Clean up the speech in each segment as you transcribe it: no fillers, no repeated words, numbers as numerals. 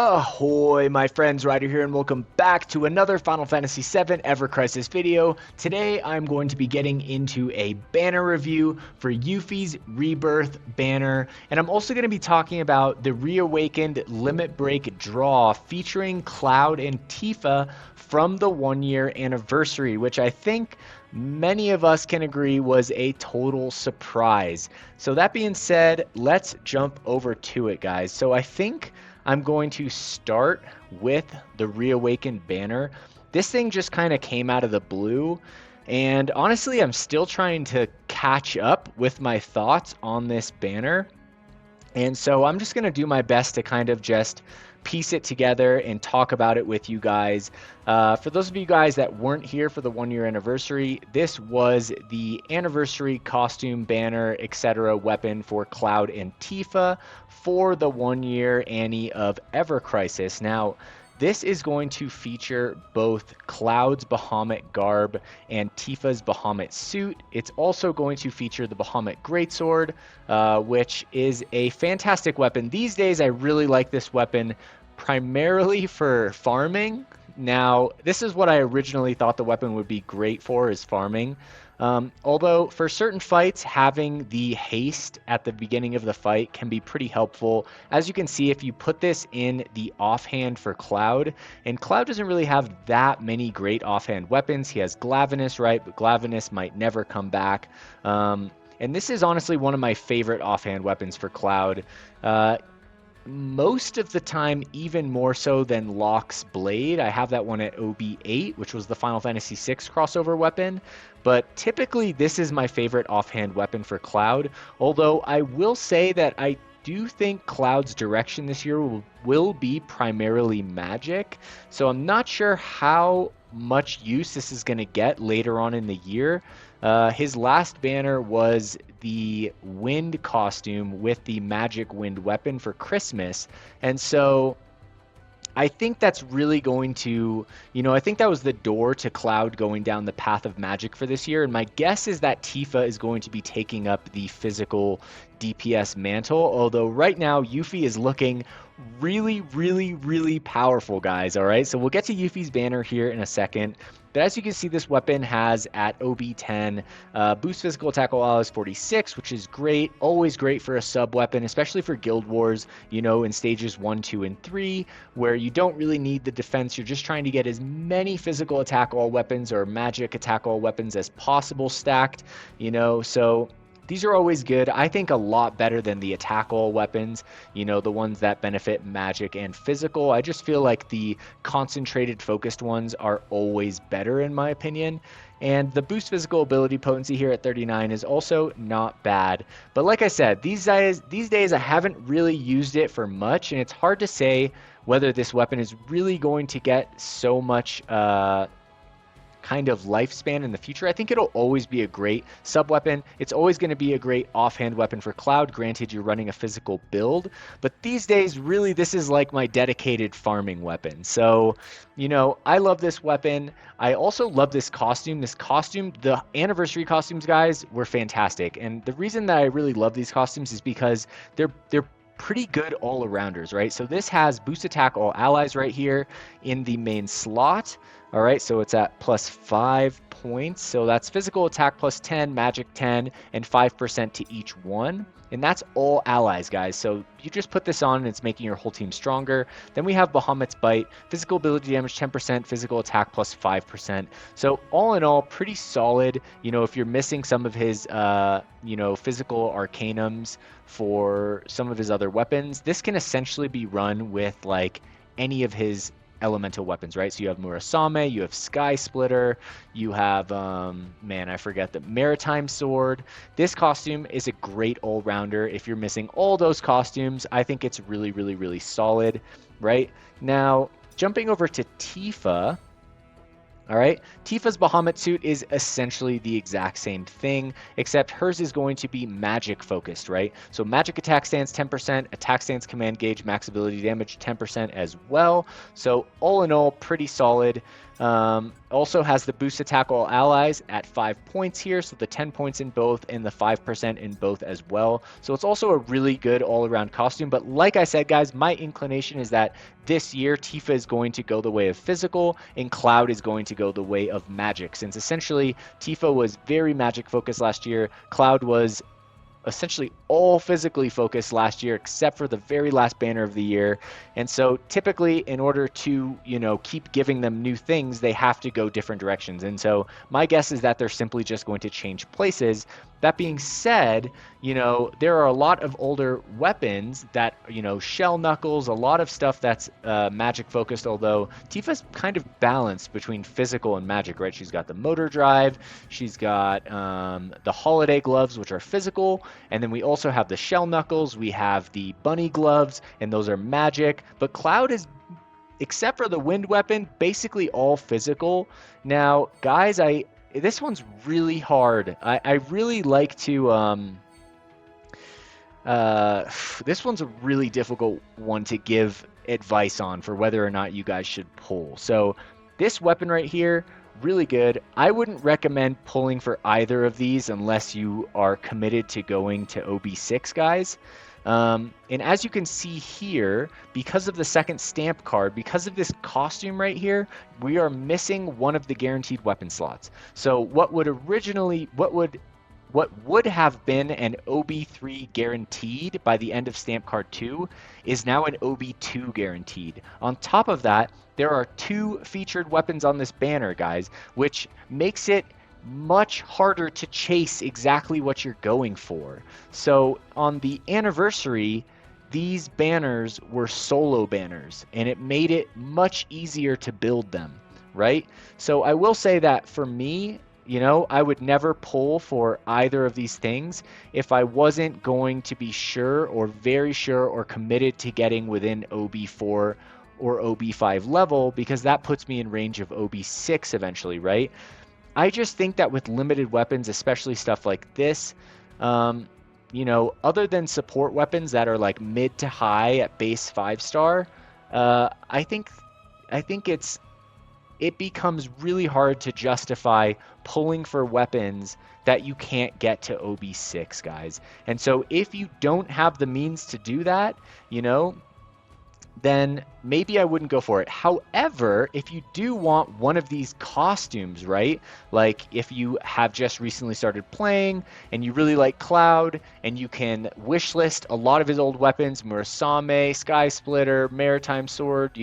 Ahoy, my friends, Ryder here, and welcome back to another Final Fantasy VII Ever Crisis video. Today, I'm going to be getting into a banner review for Yuffie's Rebirth Banner, and I'm also going to be talking about the Reawakened Limit Break Draw featuring Cloud and Tifa from the 1-year anniversary, which I think many of us can agree was a total surprise. So that being said, let's jump over to it, guys. So I think I'm going to start with the Reawakened Banner. This thing just kind of came out of the blue, and honestly, I'm still trying to catch up with my thoughts on this banner. And so I'm just going to do my best to kind of just piece it together and talk about it with you guys. For those of you guys that weren't here for the 1-year anniversary, this was the anniversary costume, banner, etc. weapon for Cloud and Tifa for the 1-year Anni of Ever Crisis. Now, this is going to feature both Cloud's Bahamut garb and Tifa's Bahamut suit. It's also going to feature the Bahamut Greatsword, which is a fantastic weapon. These days, I really like this weapon primarily for farming. Now, this is what I originally thought the weapon would be great for, is farming. Although for certain fights, having the haste at the beginning of the fight can be pretty helpful. As you can see, if you put this in the offhand for Cloud, and Cloud doesn't really have that many great offhand weapons. He has Glavenus, right? But Glavenus might never come back. And this is honestly one of my favorite offhand weapons for Cloud. Most of the time, even more so than Locke's Blade. I have that one at OB8, which was the Final Fantasy VI crossover weapon. But typically, this is my favorite offhand weapon for Cloud. Although I will say that I do think Cloud's direction this year will be primarily magic. So I'm not sure how much use this is going to get later on in the year. His last banner was the wind costume with the magic wind weapon for Christmas. And so I think that's really going to, I think that was the door to Cloud going down the path of magic for this year. And my guess is that Tifa is going to be taking up the physical DPS mantle. Although right now, Yuffie is looking really, really, really powerful, guys. All right, so we'll get to Yuffie's banner here in a second. But as you can see, this weapon has at OB10 boost physical attack while allies 46, which is great. Always great for a sub weapon, especially for Guild Wars, in stages 1, 2, and 3, where you don't really need the defense. You're just trying to get as many physical attack all weapons or magic attack all weapons as possible stacked, so these are always good. I think a lot better than the attack all weapons, the ones that benefit magic and physical. I just feel like the concentrated focused ones are always better in my opinion. And the boost physical ability potency here at 39 is also not bad. But like I said, these days I haven't really used it for much, and it's hard to say whether this weapon is really going to get so much kind of lifespan in the future. I think it'll always be a great sub weapon. It's always going to be a great offhand weapon for Cloud. Granted, you're running a physical build, but these days, really, this is like my dedicated farming weapon. So, I love this weapon. I also love this costume. The anniversary costumes, guys, were fantastic. And the reason that I really love these costumes is because they're pretty good all-arounders, right? So this has boost attack all allies right here in the main slot. All right, so it's at plus 5 points. So that's physical attack plus 10, magic 10, and 5% to each one. And that's all allies, guys. So you just put this on and it's making your whole team stronger. Then we have Bahamut's Bite, physical ability damage 10%, physical attack plus 5%. So all in all, pretty solid. If you're missing some of his, physical arcanums for some of his other weapons, this can essentially be run with like any of his elemental weapons, right? So you have Murasame, you have Sky Splitter, you have I forget the Maritime Sword. This costume is a great all-rounder. If you're missing all those costumes, I think it's really, really, really solid, right? Now, jumping over to Tifa. All right, Tifa's Bahamut suit is essentially the exact same thing, except hers is going to be magic focused, right? So magic attack stance 10%, attack stance command gauge, max ability damage 10% as well. So all in all, pretty solid. Also has the boost attack all allies at 5 points here, so the 10 points in both and the 5% in both as well. So it's also a really good all-around costume. But like I said, guys, my inclination is that this year Tifa is going to go the way of physical and Cloud is going to go the way of magic, since essentially Tifa was very magic focused last year. Cloud was essentially all physically focused last year except for the very last banner of the year. And so typically in order to, keep giving them new things, they have to go different directions. And so my guess is that they're simply just going to change places. That being said, there are a lot of older weapons that, shell knuckles, a lot of stuff that's magic focused, although Tifa's kind of balanced between physical and magic, right? She's got the motor drive, she's got the holiday gloves, which are physical, and then we also have the shell knuckles, we have the bunny gloves, and those are magic. But Cloud is, except for the wind weapon, basically all physical. Now, guys, this one's really hard. I really like to this one's a really difficult one to give advice on for whether or not you guys should pull. So this weapon right here, really good. I wouldn't recommend pulling for either of these unless you are committed to going to OB6, guys. And as you can see here, because of the second stamp card, because of this costume right here, we are missing one of the guaranteed weapon slots. So what would have been an OB3 guaranteed by the end of Stamp Card 2 is now an OB2 guaranteed. On top of that, there are 2 featured weapons on this banner, guys, which makes it much harder to chase exactly what you're going for. So on the anniversary, these banners were solo banners, and it made it much easier to build them, right? So I will say that for me, I would never pull for either of these things if I wasn't going to be sure or very sure or committed to getting within OB4 or OB5 level, because that puts me in range of OB6 eventually, right? I just think that with limited weapons, especially stuff like this, other than support weapons that are like mid to high at base 5-star, I think it becomes really hard to justify pulling for weapons that you can't get to OB6, guys. And so if you don't have the means to do that, then maybe I wouldn't go for it. However, if you do want one of these costumes, right? Like if you have just recently started playing and you really like Cloud and you can wish list a lot of his old weapons, Murasame, Sky Splitter, Maritime Sword,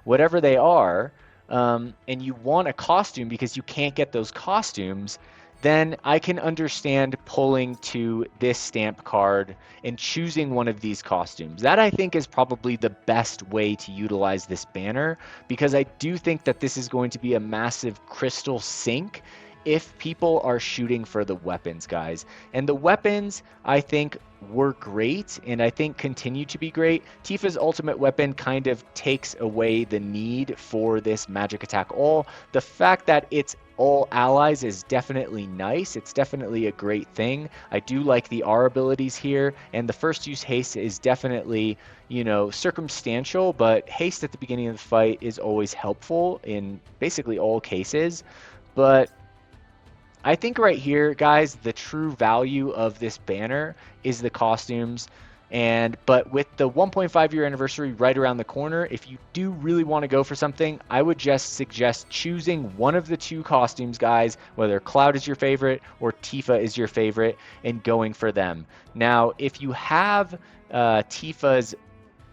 whatever they are, and you want a costume because you can't get those costumes, then I can understand pulling to this stamp card and choosing one of these costumes. That I think is probably the best way to utilize this banner, because I do think that this is going to be a massive crystal sink if people are shooting for the weapons, guys. And the weapons, I think, were great and I think continue to be great. Tifa's ultimate weapon kind of takes away the need for this magic attack all. The fact that it's all allies is definitely nice. It's definitely a great thing. I do like the R abilities here, and the first use haste is definitely, circumstantial, but haste at the beginning of the fight is always helpful in basically all cases. But I think right here, guys, the true value of this banner is the costumes. But with the 1.5 year anniversary right around the corner, if you do really want to go for something, I would just suggest choosing one of the 2 costumes, guys, whether Cloud is your favorite or Tifa is your favorite, and going for them. Now, if you have Tifa's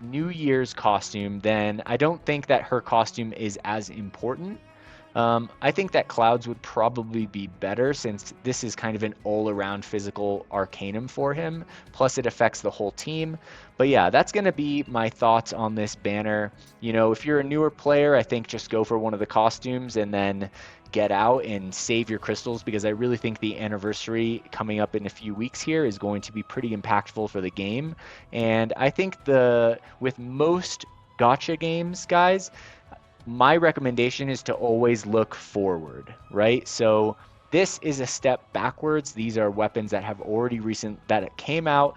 New Year's costume, then I don't think that her costume is as important. I think that Cloud's would probably be better, since this is kind of an all-around physical arcanum for him. Plus, it affects the whole team. But yeah, that's going to be my thoughts on this banner. If you're a newer player, I think just go for one of the costumes and then get out and save your crystals, because I really think the anniversary coming up in a few weeks here is going to be pretty impactful for the game. And I think with most gacha games, guys, my recommendation is to always look forward, right? So this is a step backwards. These are weapons that have already that came out,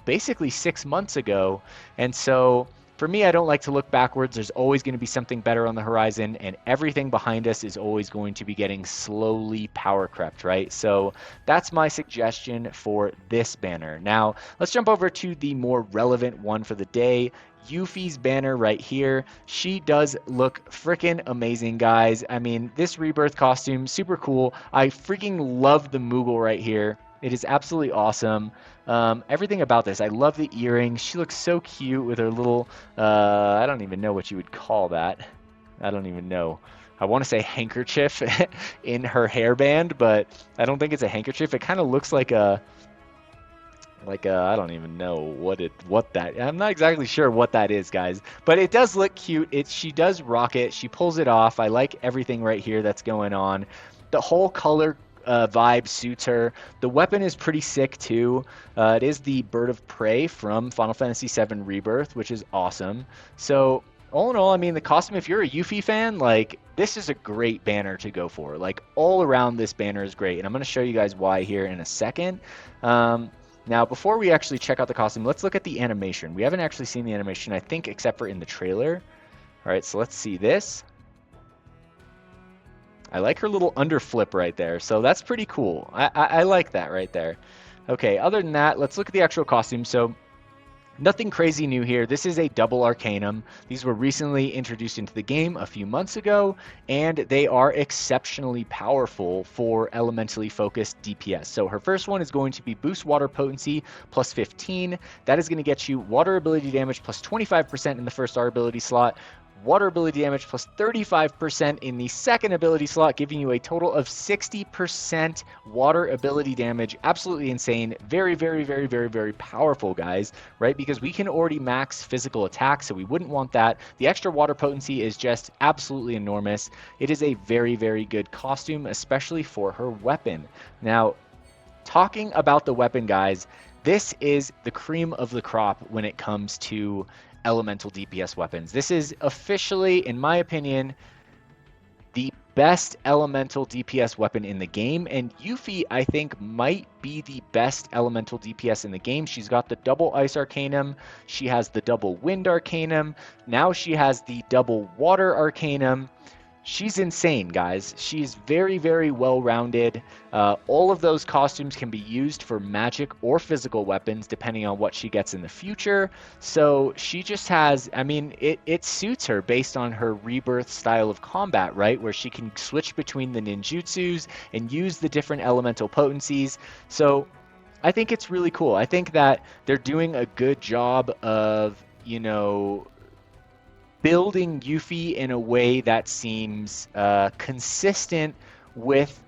basically 6 months ago. And so for me, I don't like to look backwards. There's always going to be something better on the horizon, and everything behind us is always going to be getting slowly power crept, right? So that's my suggestion for this banner. Now, let's jump over to the more relevant one for the day. Yuffie's banner right here. She does look freaking amazing, guys. I mean, this Rebirth costume, super cool. I freaking love the Moogle right here. It is absolutely awesome. Everything about this. I love the earrings. She looks so cute with her little, I don't even know what you would call that. I don't even know. I want to say handkerchief in her hairband, but I don't think it's a handkerchief. It kind of looks like a, I don't even know what that. I'm not exactly sure what that is, guys. But it does look cute. She does rock it. She pulls it off. I like everything right here that's going on. The whole color vibe suits her. The weapon is pretty sick too. It is the Bird of Prey from Final Fantasy VII Rebirth, which is awesome. So all in all, I mean, the costume, if you're a Yuffie fan, like, this is a great banner to go for. Like, all around this banner is great. And I'm going to show you guys why here in a second. Now, before we actually check out the costume, let's look at the animation. We haven't actually seen the animation, I think, except for in the trailer. All right, so let's see this. I like her little underflip right there, so that's pretty cool. I like that right there. Okay, other than that, let's look at the actual costume. So nothing crazy new here. This is a double Arcanum. These were recently introduced into the game a few months ago, and they are exceptionally powerful for elementally focused DPS. So her first one is going to be boost water potency plus 15. That is going to get you water ability damage plus 25% in the first R ability slot, water ability damage plus 35% in the second ability slot, giving you a total of 60% water ability damage. Absolutely insane. Very, very, very, very, very powerful, guys, right? Because we can already max physical attack, so we wouldn't want that. The extra water potency is just absolutely enormous. It is a very, very good costume, especially for her weapon. Now, talking about the weapon, guys, this is the cream of the crop when it comes to elemental DPS weapons. This is officially, in my opinion, the best elemental DPS weapon in the game, and Yuffie, I think, might be the best elemental DPS in the game. She's got the double Ice Arcanum, she has the double Wind Arcanum, now she has the double Water Arcanum. She's insane, guys. She's very, very well-rounded. All of those costumes can be used for magic or physical weapons, depending on what she gets in the future. So she just has, I mean, it suits her based on her Rebirth style of combat, right? Where she can switch between the ninjutsus and use the different elemental potencies. So I think it's really cool. I think that they're doing a good job of, you know, building Yuffie in a way that seems consistent with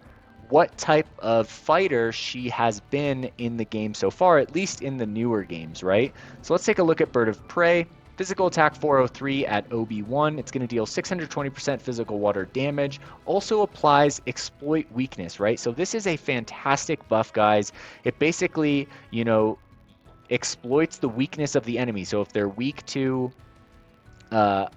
what type of fighter she has been in the game so far, at least in the newer games, right? So let's take a look at Bird of Prey. Physical attack 403 at OB1. It's going to deal 620% physical water damage. Also applies exploit weakness, right? So this is a fantastic buff, guys. It basically, you know, exploits the weakness of the enemy. So if they're weak to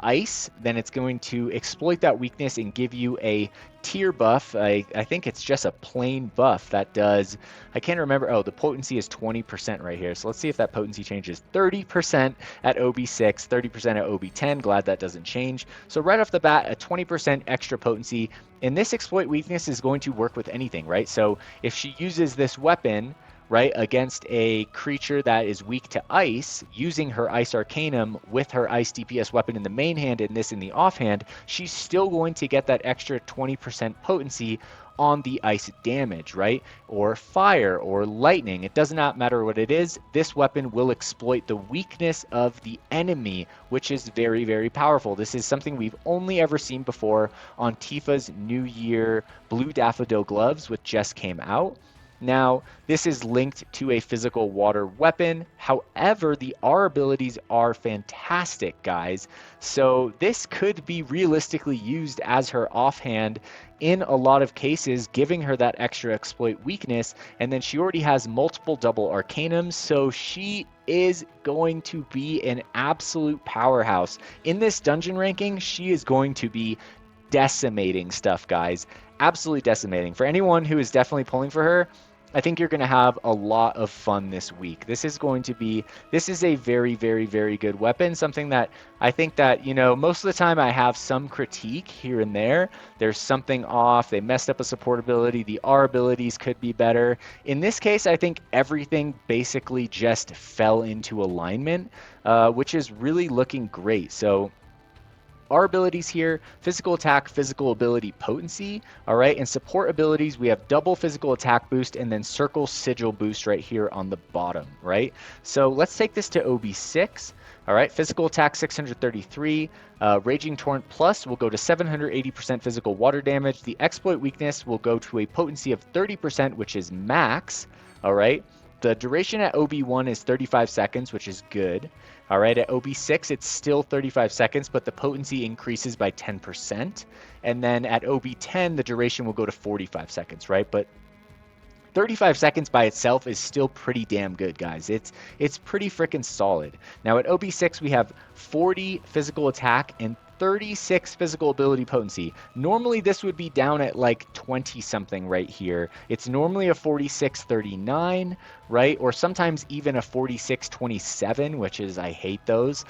ice, then it's going to exploit that weakness and give you a tier buff. I think it's just a plain buff that does, I can't remember, oh, the potency is 20% right here. So let's see if that potency changes. 30% at OB6, 30% at OB10. Glad that doesn't change. So right off the bat, a 20% extra potency. And this exploit weakness is going to work with anything, right? So if she uses this weapon, right, against a creature that is weak to ice, using her Ice Arcanum with her Ice DPS weapon in the main hand and this in the offhand, she's still going to get that extra 20% potency on the ice damage, right? Or fire or lightning. It does not matter what it is. This weapon will exploit the weakness of the enemy, which is very, very powerful. This is something we've only ever seen before on Tifa's New Year Blue Daffodil gloves, which just came out. Now, this is linked to a physical water weapon. However, the R abilities are fantastic, guys. So this could be realistically used as her offhand in a lot of cases, giving her that extra exploit weakness. And then she already has multiple double Arcanums, so she is going to be an absolute powerhouse. In this dungeon ranking, she is going to be decimating stuff, guys. Absolutely decimating. For anyone who is definitely pulling for her, I think you're going to have a lot of fun this week. This is a very, very, very good weapon. Something that I think that, most of the time I have some critique here and there. There's something off. They messed up a support ability. The R abilities could be better. In this case, I think everything basically just fell into alignment, which is really looking great. So, our abilities here: physical attack, physical ability potency, all right, and support abilities, we have double physical attack boost and then circle sigil boost right here on the bottom, right? So let's take this to OB6. All right, physical attack 633, Raging Torrent Plus will go to 780% physical water damage. The exploit weakness will go to a potency of 30%, which is max, all right? The duration at OB1 is 35 seconds, which is good. All right, at OB6, it's still 35 seconds, but the potency increases by 10%. And then at OB10, the duration will go to 45 seconds, right? But 35 seconds by itself is still pretty damn good, guys. It's pretty freaking solid. Now at OB6, we have 40 physical attack and 36 physical ability potency. Normally this would be down at like 20 something right here. It's normally a 46-39, right? Or sometimes even a 46-27, which is, I hate those.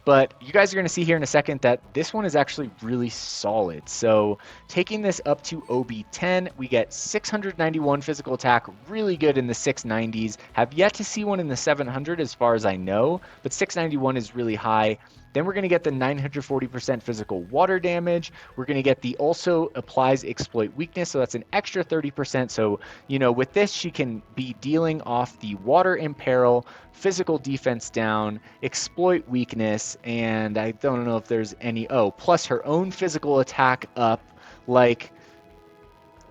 But you guys are going to see here in a second that this one is actually really solid. So taking this up to OB10, we get 691 physical attack, really good in the 690s. Have yet to see one in the 700 as far as I know, but 691 is really high. Then we're going to get the 940% physical water damage. We're going to get the also applies exploit weakness, so that's an extra 30%. So, with this, she can be dealing off the water imperil, physical defense down, exploit weakness, and I don't know if there's any, plus her own physical attack up, like,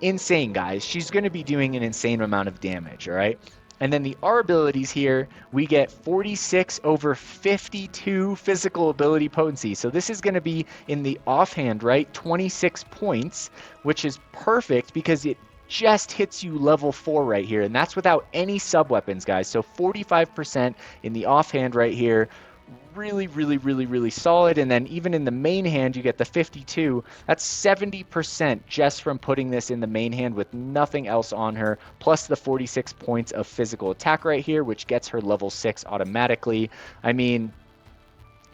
insane, guys. She's going to be doing an insane amount of damage, all right? And then the R abilities here, we get 46 over 52 physical ability potency. So this is going to be in the offhand, right? 26 points, which is perfect because it just hits you level 4 right here. And that's without any sub-weapons, guys. So 45% in the offhand right here. Really, really, really, really solid. And then even in the main hand, you get the 52. That's 70% just from putting this in the main hand with nothing else on her, plus the 46 points of physical attack right here, which gets her level 6 automatically. I mean,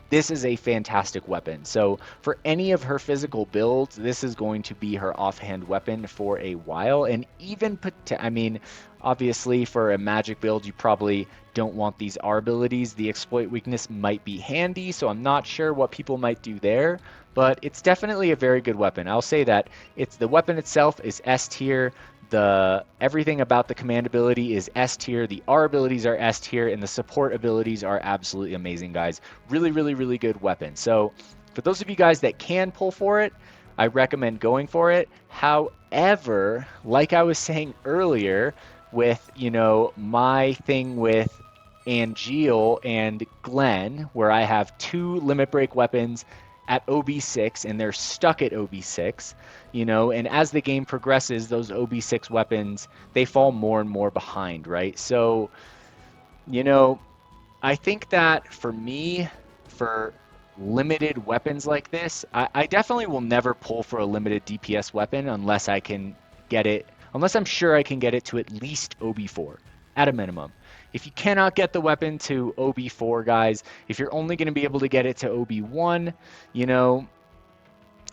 this is a fantastic weapon. So for any of her physical builds, this is going to be her offhand weapon for a while. And even, obviously for a magic build, you probably don't want these R abilities. The exploit weakness might be handy, so I'm not sure what people might do there, but it's definitely a very good weapon. I'll say that the weapon itself is S tier. Everything about the command ability is S tier, the R abilities are S tier, and the support abilities are absolutely amazing, guys. Really, really, really good weapon. So for those of you guys that can pull for it, I recommend going for it. However, like I was saying earlier, with my thing with Angeal and Glenn, where I have 2 limit break weapons at OB6 and they're stuck at OB6, and as the game progresses, those OB6 weapons, they fall more and more behind, right? So, I think that for me, for limited weapons like this, I definitely will never pull for a limited DPS weapon unless I'm sure I can get it to at least OB4 at a minimum. If you cannot get the weapon to OB4, guys, if you're only going to be able to get it to OB1,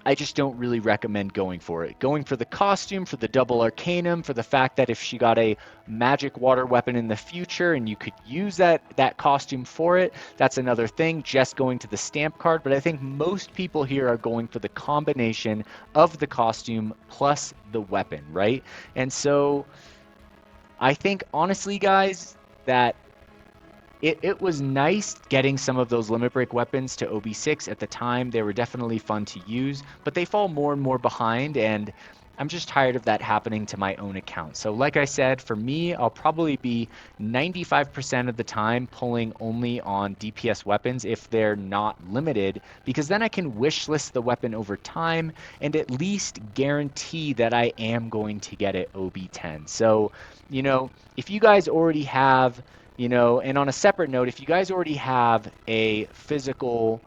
I just don't really recommend going for it. Going for the costume, for the double arcanum, for the fact that if she got a magic water weapon in the future and you could use that costume for it, that's another thing, just going to the stamp card. But I think most people here are going for the combination of the costume plus the weapon, right? And so I think, honestly, guys, that it was nice getting some of those limit break weapons to OB6 at the time. They were definitely fun to use, but they fall more and more behind, and I'm just tired of that happening to my own account. So like I said, for me, I'll probably be 95% of the time pulling only on DPS weapons if they're not limited, because then I can wish list the weapon over time and at least guarantee that I am going to get it OB10. So, if you guys already have, and on a separate note, if you guys already have a physical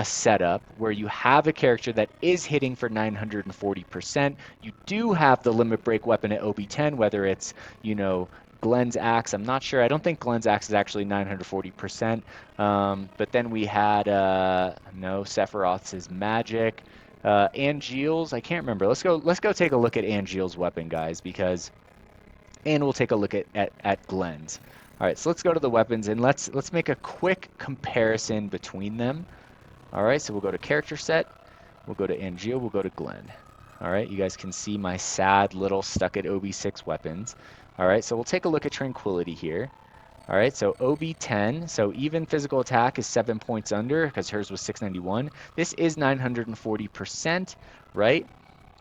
setup where you have a character that is hitting for 940%. You do have the limit break weapon at OB10, whether it's, you know, Glenn's axe. I'm not sure. I don't think Glenn's axe is actually 940%. But then we had no, Sephiroth's magic. Angeal's, I can't remember. Let's go take a look at Angeal's weapon, guys, because and we'll take a look at Glenn's. All right, so let's go to the weapons and let's make a quick comparison between them. All right, so we'll go to character set, we'll go to Angeal, we'll go to Glenn. All right, you guys can see my sad little stuck at OB6 weapons. All right, so we'll take a look at Tranquility here. All right, so OB10, so even physical attack is 7 points under because hers was 691. This is 940%, right?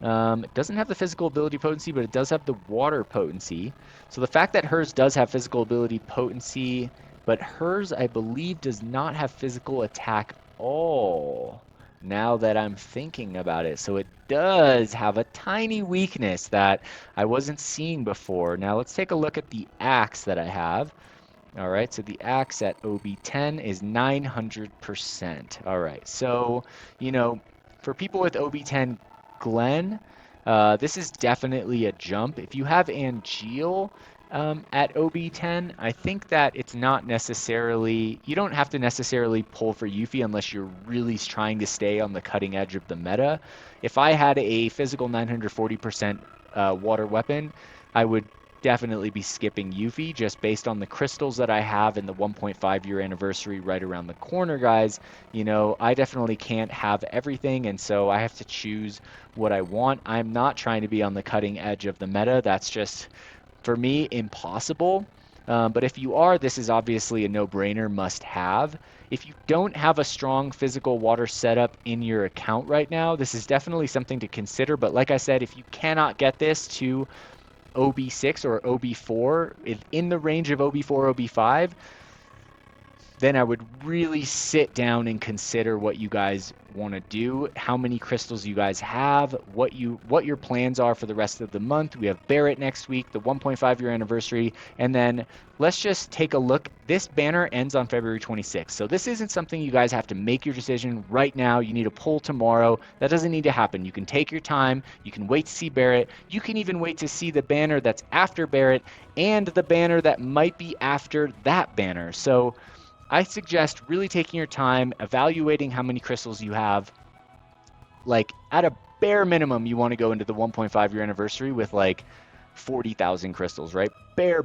It doesn't have the physical ability potency, but it does have the water potency. So the fact that hers does have physical ability potency, but hers, I believe, does not have physical attack all, now that I'm thinking about it. So it does have a tiny weakness that I wasn't seeing before. Now let's take a look at the axe that I have. All right, so the axe at OB10 is 900%. All right, so, you know, for people with OB10 Glenn, this is definitely a jump. If you have Angeal at OB10, I think that it's not necessarily, you don't have to necessarily pull for Yuffie unless you're really trying to stay on the cutting edge of the meta. If I had a physical 940% water weapon, I would definitely be skipping Yuffie just based on the crystals that I have in the 1.5 year anniversary right around the corner, guys. You know, I definitely can't have everything, and so I have to choose what I want. I'm not trying to be on the cutting edge of the meta. That's just, for me, impossible. But if you are, this is obviously a no-brainer must-have. If you don't have a strong physical water setup in your account right now, this is definitely something to consider. But like I said, if you cannot get this to OB6 or OB4, in the range of OB4, OB5, then I would really sit down and consider what you guys want to do, how many crystals you guys have, what your plans are for the rest of the month. We have Barrett next week, the 1.5 year anniversary, and then let's just take a look. This banner ends on February 26th, so this isn't something you guys have to make your decision right now. You need to pull tomorrow. That doesn't need to happen. You can take your time. You can wait to see Barrett. You can even wait to see the banner that's after Barrett and the banner that might be after that banner. So I suggest really taking your time, evaluating how many crystals you have. Like, at a bare minimum, you want to go into the 1.5 year anniversary with like 40,000 crystals, right? Bare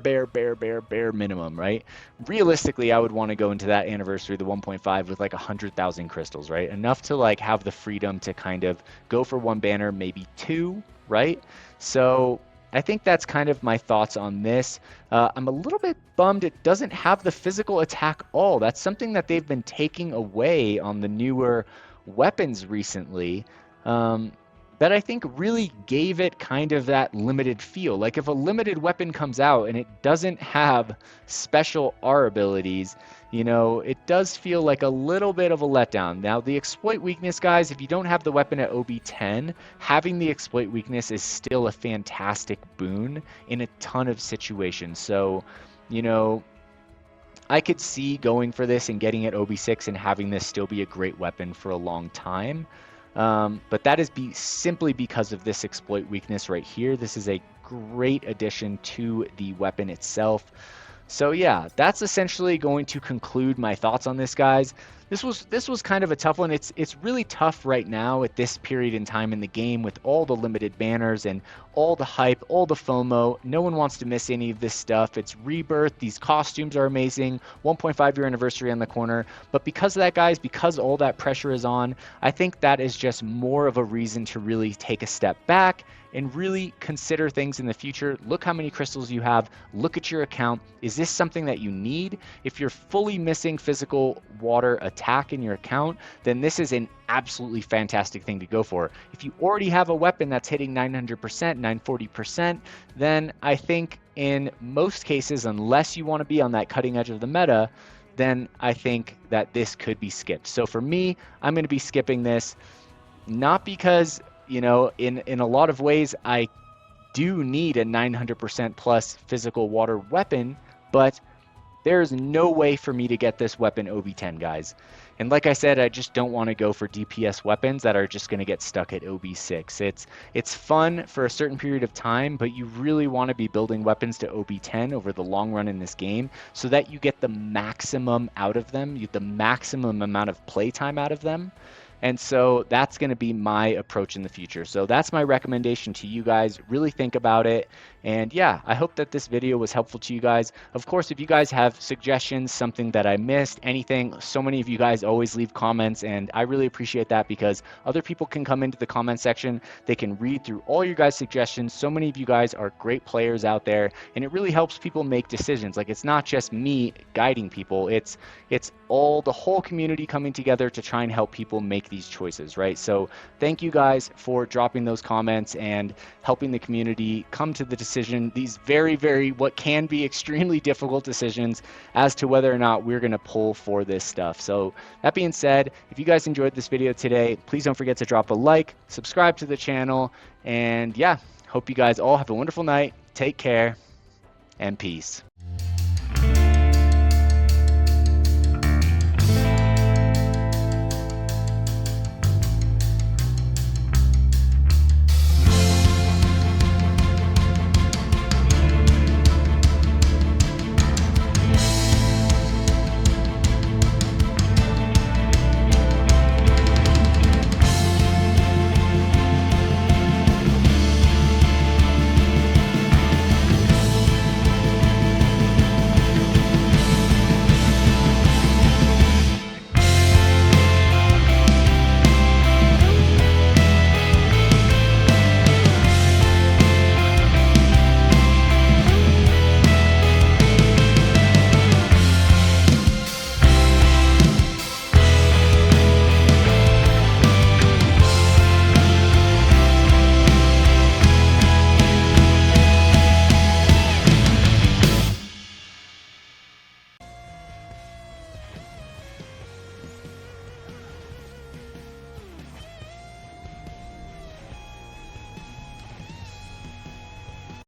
minimum, right? Realistically, I would want to go into that anniversary, the 1.5, with like 100,000 crystals, right? Enough to like have the freedom to kind of go for one banner, maybe two, right? So I think that's kind of my thoughts on this. I'm a little bit bummed it doesn't have the physical attack all. That's something that they've been taking away on the newer weapons recently. That I think really gave it kind of that limited feel. Like if a limited weapon comes out and it doesn't have special R abilities, you know, it does feel like a little bit of a letdown. Now, the exploit weakness, guys, if you don't have the weapon at OB10, having the exploit weakness is still a fantastic boon in a ton of situations. So, you know, I could see going for this and getting it OB6 and having this still be a great weapon for a long time. But that is simply because of this exploit weakness right here. This is a great addition to the weapon itself. So yeah, that's essentially going to conclude my thoughts on this, guys. This was kind of a tough one. It's really tough right now at this period in time in the game with all the limited banners and all the hype, all the FOMO. No one wants to miss any of this stuff. It's Rebirth. These costumes are amazing. 1.5 year anniversary on the corner. But because of that, guys, because all that pressure is on, I think that is just more of a reason to really take a step back and really consider things in the future. Look how many crystals you have. Look at your account. Is this something that you need? If you're fully missing physical water attack in your account, then this is an absolutely fantastic thing to go for. If you already have a weapon that's hitting 900%, 940%, then I think in most cases, unless you want to be on that cutting edge of the meta, then I think that this could be skipped. So for me, I'm going to be skipping this, not because, you know, in a lot of ways, I do need a 900% plus physical water weapon, but there's no way for me to get this weapon OB10, guys. And like I said, I just don't want to go for DPS weapons that are just going to get stuck at OB6. It's fun for a certain period of time, but you really want to be building weapons to OB10 over the long run in this game so that you get the maximum out of them, you get the maximum amount of playtime out of them. And so that's going to be my approach in the future. So that's my recommendation to you guys. Really think about it. And yeah, I hope that this video was helpful to you guys. Of course, if you guys have suggestions, something that I missed, anything, so many of you guys always leave comments, and I really appreciate that because other people can come into the comment section. They can read through all your guys' suggestions. So many of you guys are great players out there, and it really helps people make decisions. Like, it's not just me guiding people. It's all the whole community coming together to try and help people make these choices, right? So thank you guys for dropping those comments and helping the community come to the decision, these very, very, what can be extremely difficult decisions as to whether or not we're going to pull for this stuff. So that being said, if you guys enjoyed this video today, please don't forget to drop a like, subscribe to the channel, and yeah, hope you guys all have a wonderful night. Take care, and peace.